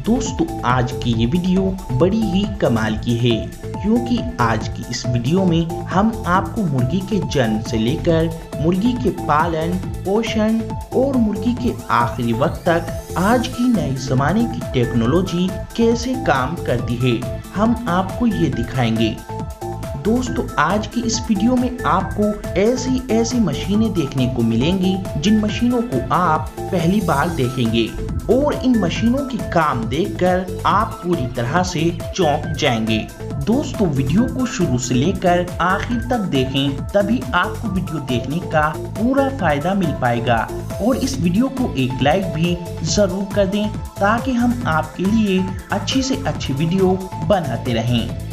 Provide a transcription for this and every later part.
दोस्तों आज की ये वीडियो बड़ी ही कमाल की है, क्योंकि आज की इस वीडियो में हम आपको मुर्गी के जन्म से लेकर मुर्गी के पालन पोषण और मुर्गी के आखिरी वक्त तक आज की नए जमाने की टेक्नोलॉजी कैसे काम करती है हम आपको ये दिखाएंगे। दोस्तों आज की इस वीडियो में आपको ऐसी मशीनें देखने को मिलेंगी जिन मशीनों को आप पहली बार देखेंगे और इन मशीनों की काम देखकर आप पूरी तरह से चौंक जाएंगे। दोस्तों वीडियो को शुरू से लेकर आखिर तक देखें, तभी आपको वीडियो देखने का पूरा फायदा मिल पाएगा और इस वीडियो को एक लाइक भी जरूर कर दें ताकि हम आपके लिए अच्छी से अच्छी वीडियो बनाते रहें।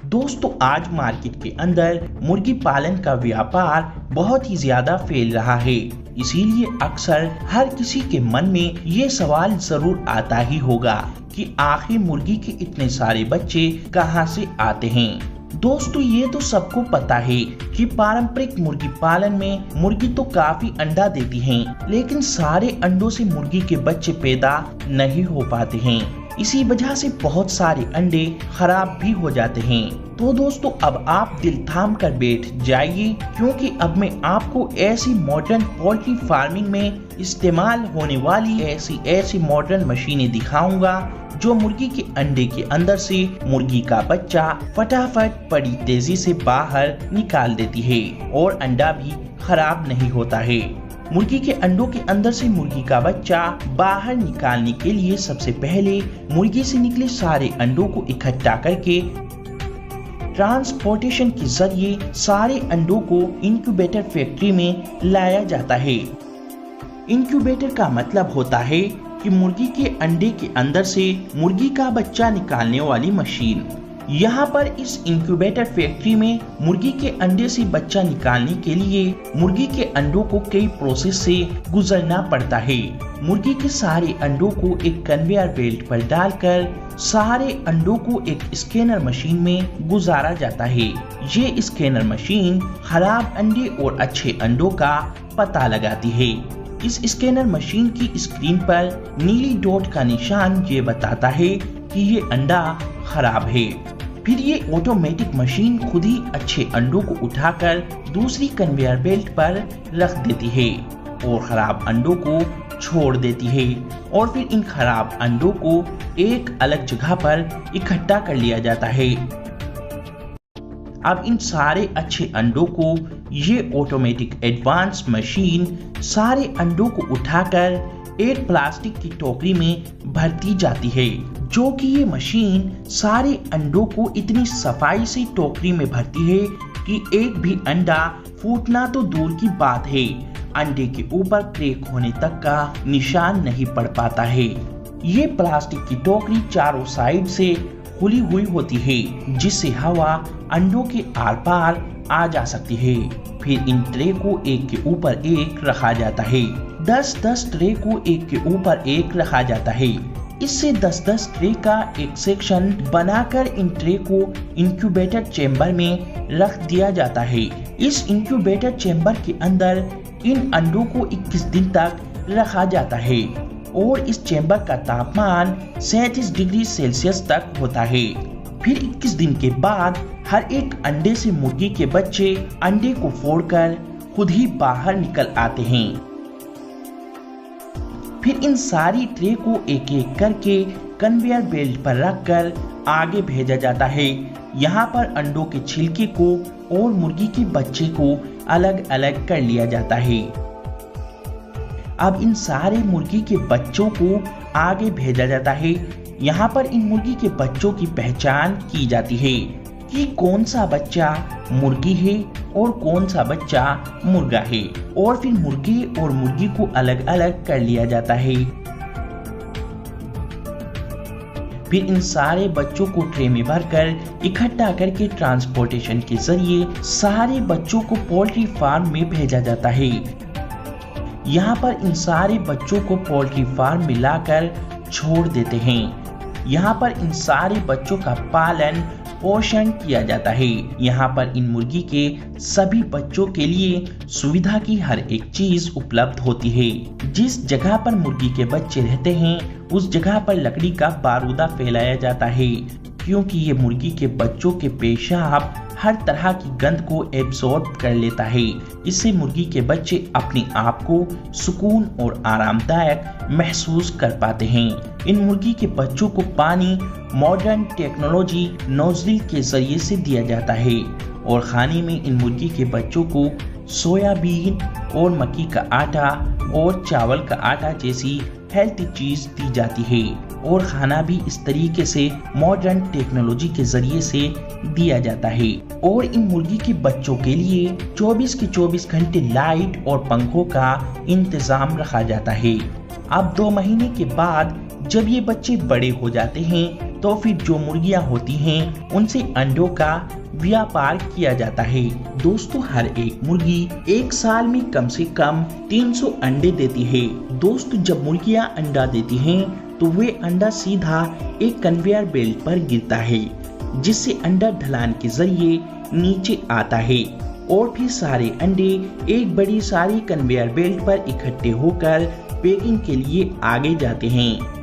दोस्तों आज मार्केट के अंदर मुर्गी पालन का व्यापार बहुत ही ज्यादा फैल रहा है, इसीलिए अक्सर हर किसी के मन में ये सवाल जरूर आता ही होगा कि आखिर मुर्गी के इतने सारे बच्चे कहां से आते हैं। दोस्तों ये तो सबको पता है कि पारंपरिक मुर्गी पालन में मुर्गी तो काफी अंडा देती हैं, लेकिन सारे अंडों से मुर्गी के बच्चे पैदा नहीं हो पाते हैं। इसी वजह से बहुत सारे अंडे खराब भी हो जाते हैं। तो दोस्तों अब आप दिल थाम कर बैठ जाइए, क्योंकि अब मैं आपको ऐसी मॉडर्न पोल्ट्री फार्मिंग में इस्तेमाल होने वाली ऐसी मॉडर्न मशीनें दिखाऊंगा जो मुर्गी के अंडे के अंदर से मुर्गी का बच्चा फटाफट बड़ी तेजी से बाहर निकाल देती है और अंडा भी खराब नहीं होता है। मुर्गी के अंडों के अंदर से मुर्गी का बच्चा बाहर निकालने के लिए सबसे पहले मुर्गी से निकले सारे अंडों को इकट्ठा करके ट्रांसपोर्टेशन के जरिए सारे अंडों को इंक्यूबेटर फैक्ट्री में लाया जाता है। इंक्यूबेटर का मतलब होता है कि मुर्गी के अंडे के अंदर से मुर्गी का बच्चा निकालने वाली मशीन। यहाँ पर इस इंक्यूबेटर फैक्ट्री में मुर्गी के अंडे से बच्चा निकालने के लिए मुर्गी के अंडों को कई प्रोसेस से गुजरना पड़ता है। मुर्गी के सारे अंडों को एक कन्वेयर बेल्ट पर डालकर सारे अंडों को एक स्कैनर मशीन में गुजारा जाता है। ये स्कैनर मशीन खराब अंडे और अच्छे अंडों का पता लगाती है। इस स्कैनर मशीन की स्क्रीन पर नीली डॉट का निशान ये बताता है कि ये अंडा खराब है। फिर ये ऑटोमेटिक मशीन खुद ही अच्छे अंडों को उठाकर दूसरी कन्वेयर बेल्ट पर रख देती है और खराब अंडों को छोड़ देती है और फिर इन खराब अंडों को एक अलग जगह पर इकट्ठा कर लिया जाता है। अब इन सारे अच्छे अंडों को ये ऑटोमेटिक एडवांस मशीन सारे अंडों को उठाकर एक प्लास्टिक की टोकरी में भरती जाती है, जो कि ये मशीन सारे अंडों को इतनी सफाई से टोकरी में भरती है कि एक भी अंडा फूटना तो दूर की बात है, अंडे के ऊपर क्रैक होने तक का निशान नहीं पड़ पाता है। ये प्लास्टिक की टोकरी चारों साइड से खुली हुई होती है, जिससे हवा अंडों के आर पार आ जा सकती है। फिर इन ट्रे को एक के ऊपर एक रखा जाता है। 10-10 ट्रे को एक के ऊपर एक रखा जाता है। इससे 10-10 ट्रे का एक सेक्शन बनाकर इन ट्रे को इंक्यूबेटर चेंबर में रख दिया जाता है। इस इंक्यूबेटर चेंबर के अंदर इन अंडों को 21 दिन तक रखा जाता है और इस चेंबर का तापमान 37 डिग्री सेल्सियस तक होता है। फिर 21 दिन के बाद हर एक अंडे से मुर्गी के बच्चे अंडे को फोड़कर खुद ही बाहर निकल आते हैं। फिर इन सारी ट्रे को एक एक करके कन्वेयर बेल्ट पर रखकर आगे भेजा जाता है। यहाँ पर अंडों के छिलके को और मुर्गी के बच्चे को अलग अलग कर लिया जाता है। अब इन सारे मुर्गी के बच्चों को आगे भेजा जाता है। यहाँ पर इन मुर्गी के बच्चों की पहचान की जाती है कि कौन सा बच्चा मुर्गी है और कौन सा बच्चा मुर्गा है, और फिर मुर्गे और मुर्गी को अलग अलग कर लिया जाता है। फिर इन सारे बच्चों को ट्रे में भरकर इकट्ठा करके ट्रांसपोर्टेशन के जरिए सारे बच्चों को पोल्ट्री फार्म में भेजा जाता है। यहाँ पर इन सारे बच्चों को पोल्ट्री फार्म में लाकर छोड़ देते हैं। यहाँ पर इन सारे बच्चों का पालन पोषण किया जाता है। यहाँ पर इन मुर्गी के सभी बच्चों के लिए सुविधा की हर एक चीज उपलब्ध होती है। जिस जगह पर मुर्गी के बच्चे रहते हैं उस जगह पर लकड़ी का बारूदा फैलाया जाता है, क्योंकि ये मुर्गी के बच्चों के पेशाब हर तरह की गंध को एब्सॉर्ब कर लेता है। इससे मुर्गी के बच्चे अपने आप को सुकून और आरामदायक महसूस कर पाते हैं। इन मुर्गी के बच्चों को पानी मॉडर्न टेक्नोलॉजी नोजल के जरिए से दिया जाता है और खाने में इन मुर्गी के बच्चों को सोयाबीन और मक्की का आटा और चावल का आटा जैसी हेल्थी चीज दी जाती है और खाना भी इस तरीके से मॉडर्न टेक्नोलॉजी के जरिए से दिया जाता है। और इन मुर्गी के बच्चों के लिए 24 के 24 घंटे लाइट और पंखों का इंतजाम रखा जाता है। अब 2 महीने के बाद जब ये बच्चे बड़े हो जाते हैं तो फिर जो मुर्गियां होती हैं उनसे अंडों का व्यापार किया जाता है। दोस्तों, हर एक मुर्गी एक साल में कम से कम 300 अंडे देती है। दोस्तों, जब मुर्गियां अंडा देती हैं तो वे अंडा सीधा एक कन्वेयर बेल्ट पर गिरता है, जिससे अंडा ढलान के जरिए नीचे आता है और फिर सारे अंडे एक बड़ी सारी कन्वेयर बेल्ट पर इकट्ठे होकर पैकिंग के लिए आगे जाते हैं।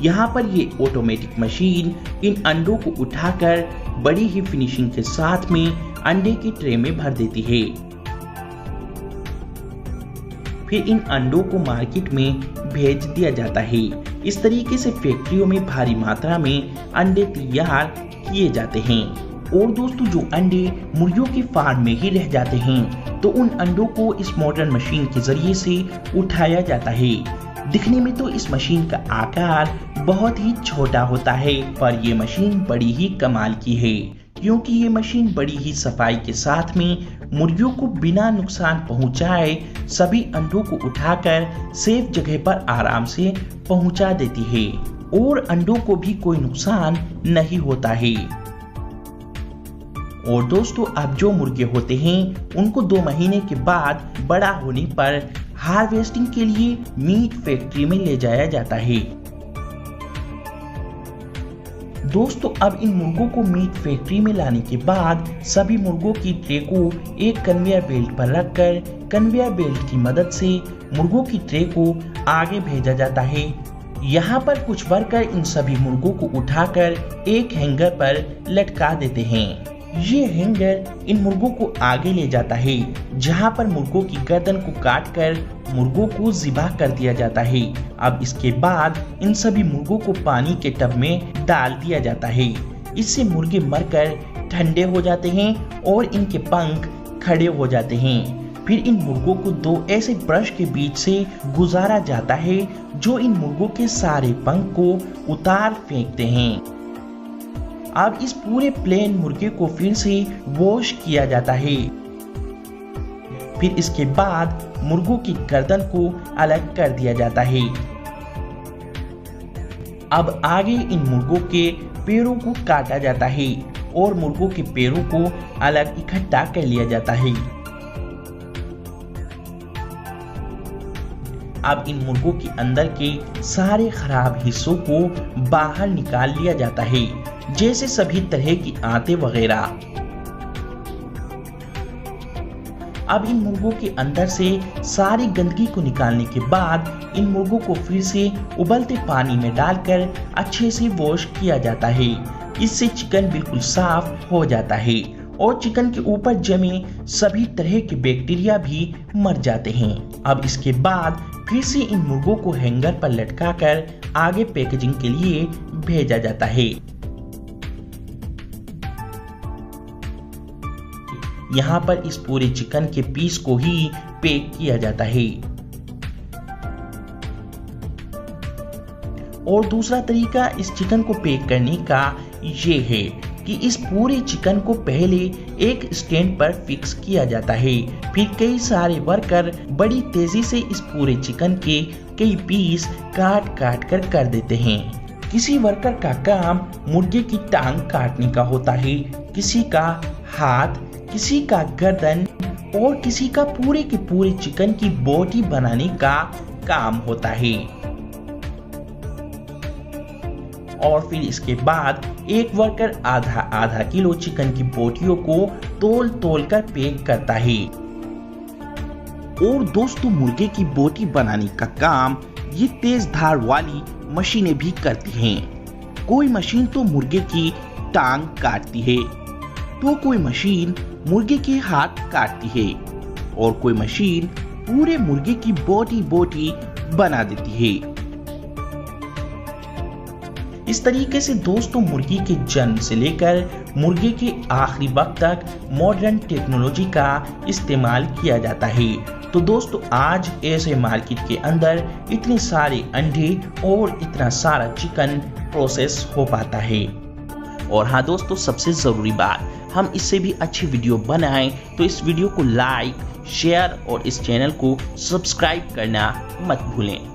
यहाँ पर ये ऑटोमेटिक मशीन इन अंडों को उठाकर बड़ी ही फिनिशिंग के साथ में अंडे की ट्रे में भर देती है। फिर इन अंडों को मार्केट में भेज दिया जाता है। इस तरीके से फैक्ट्रियों में भारी मात्रा में अंडे तैयार किए जाते हैं। और दोस्तों, जो अंडे मुर्गियों के फार्म में ही रह जाते हैं तो उन अंडों को इस मॉडर्न मशीन के जरिए से उठाया जाता है। दिखने में तो इस मशीन का आकार बहुत ही छोटा होता है, पर ये मशीन बड़ी ही कमाल की है, क्योंकि ये मशीन बड़ी ही सफाई के साथ में मुर्गियों को बिना नुकसान पहुंचाए सभी अंडों को उठाकर सेफ जगह पर आराम से पहुंचा देती है और अंडों को भी कोई नुकसान नहीं होता है। और दोस्तों, अब जो मुर्गे होते हैं उनको 2 महीने के बाद बड़ा होने पर हार्वेस्टिंग के लिए मीट फैक्ट्री में ले जाया जाता है। दोस्तों, अब इन मुर्गों को मीट फैक्ट्री में लाने के बाद सभी मुर्गों की ट्रे को एक कन्वेयर बेल्ट पर रखकर कन्वेयर बेल्ट की मदद से मुर्गों की ट्रे को आगे भेजा जाता है। यहाँ पर कुछ वर्कर इन सभी मुर्गों को उठाकर एक हैंगर पर लटका देते हैं। ये हैंगर इन मुर्गों को आगे ले जाता है, जहाँ पर मुर्गों की गर्दन को काटकर मुर्गों को ज़िबा कर दिया जाता है। अब इसके बाद इन सभी मुर्गों को पानी के टब में डाल दिया जाता है। इससे मुर्गे मरकर ठंडे हो जाते हैं और इनके पंख खड़े हो जाते हैं। फिर इन मुर्गों को 2 ऐसे ब्रश के बीच से गुजारा जाता है जो इन मुर्गों के सारे पंख को उतार फेंकते हैं। अब इस पूरे प्लेन मुर्गे को फिर से वॉश किया जाता है। फिर इसके बाद मुर्गों की गर्दन को अलग कर दिया जाता है। अब आगे इन मुर्गों के पैरों को काटा जाता है और मुर्गों के पैरों को अलग इकट्ठा कर लिया जाता है। अब इन मुर्गों के अंदर के सारे खराब हिस्सों को बाहर निकाल लिया जाता है, जैसे सभी तरह की आंतें वगैरह। अब इन मुर्गों के अंदर से सारी गंदगी को निकालने के बाद इन मुर्गों को फिर से उबलते पानी में डालकर अच्छे से वॉश किया जाता है। इससे चिकन बिल्कुल साफ हो जाता है और चिकन के ऊपर जमे सभी तरह के बैक्टीरिया भी मर जाते हैं। अब इसके बाद फिर से इन मुर्गों को हैंगर पर लटकाकर आगे पैकेजिंग के लिए भेजा जाता है। यहाँ पर इस पूरे चिकन के पीस को ही पैक किया जाता है। और दूसरा तरीका इस चिकन को पैक करने का ये है कि इस पूरे चिकन को पहले एक स्टैंड पर फिक्स किया जाता है। फिर कई सारे वर्कर बड़ी तेजी से इस पूरे चिकन के कई पीस काट काट कर देते हैं। किसी वर्कर का काम मुर्गे की टांग काटने का होता है, किसी का हाथ, किसी का गर्दन और किसी का पूरे के पूरे चिकन की बोटी बनाने का काम होता है। और फिर इसके बाद एक वर्कर आधा आधा किलो चिकन की बोटियों को तोल कर पैक करता है। और दोस्तों मुर्गे की बोटी बनाने का काम ये तेज धार वाली मशीनें भी करती हैं। कोई मशीन तो मुर्गे की टांग काटती है, तो कोई मशीन मुर्गे के हाथ काटती है और कोई मशीन पूरे मुर्गे की बोटी बना देती है। इस तरीके से दोस्तों मुर्गी के जन्म से लेकर मुर्गे के आखिरी वक्त तक मॉडर्न टेक्नोलॉजी का इस्तेमाल किया जाता है। तो दोस्तों आज ऐसे मार्केट के अंदर इतने सारे अंडे और इतना सारा चिकन प्रोसेस हो पाता है। और हाँ दोस्तों, सबसे जरूरी बात, हम इससे भी अच्छी वीडियो बनाएं तो इस वीडियो को लाइक, शेयर और इस चैनल को सब्सक्राइब करना मत भूलें।